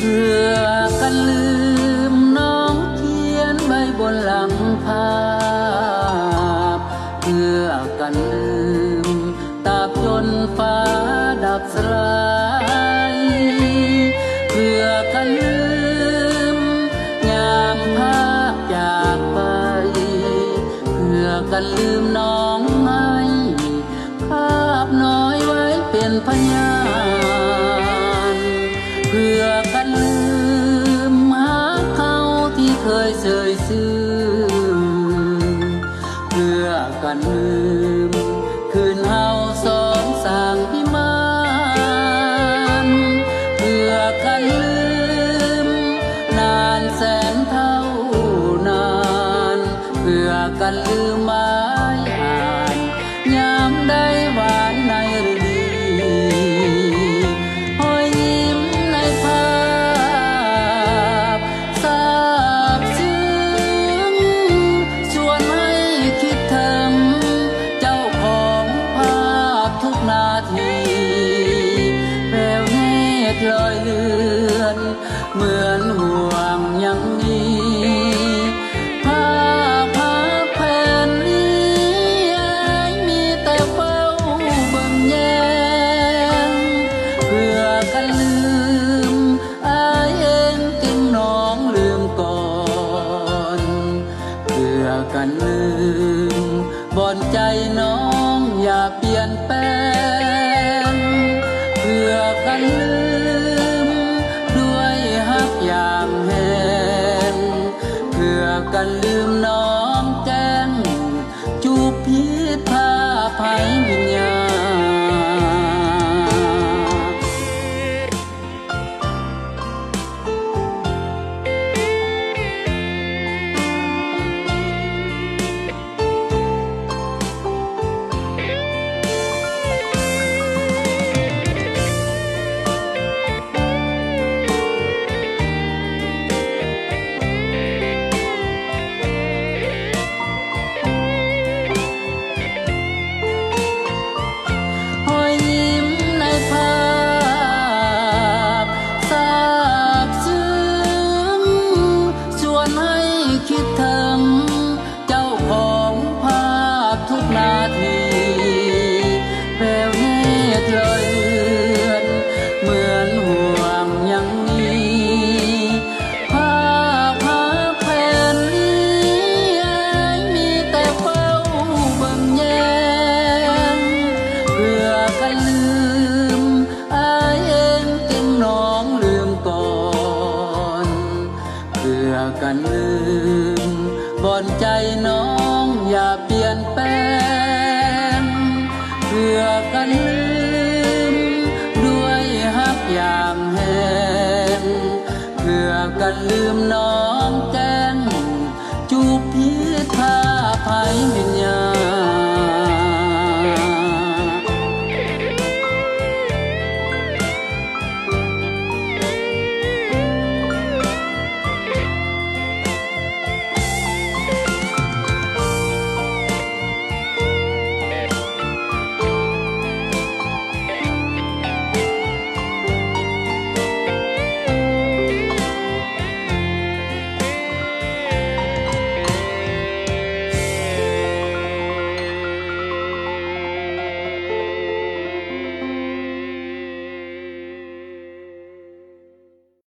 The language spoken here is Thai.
พื่อกันลืมน้องเขียนไว้บนหลังภาพเพื่อกันลืมตราบจนฟ้าดับสลายเพื่อกันลืมยามภาพจากไปเพื่อกันลืมน้องให้ภาพน้อยไว้เป็นพยานเพื่อกันลืมหาเขาที่เคยเสยซื่อเพื่อกันลืมคืนเฮาสองสร้างพิมานเพื่อกันลืมนานแสนเท่านานเพื่อกันลืมไม้อ่านยามได้หวานในฤดีหอยยิ้มในภาพทราบซึ้งชวนให้คิดถึงเจ้าของภาพทุกนาทีแววเนตรลอยเลือนเหมือนห่วงยังมีภาพแผ่นนี้มีแต่เฝ้าเบิ่งแยงเพื่อกันลืมอายเองจึงน้องลืมก่อนเพื่อกันลืมบ่อนใจน้องอย่าเปลี่ยนแปลงเพื่อกันลืมด้วยฮักอย่างแห้งเพื่อกันลืมน้องแจ้งจูบพิษพาภัยวิญญาณคิดถึงเจ้าของภาพทุกนาทีแววเนตรลอยเลือนเหมือนห่วงยังมีภาพแผ่นนี้มีแต่เฝ้าเบิ่งแยงเพื่อกันลืมอายเองจึงน้องลืมก่อนเพื่อกันลืมบ่อนใจน้องอย่าเปลี่ยนแปลงเพื่อกันลืมด้วยฮักอย่างแห้งเพื่อกันลืมน้อง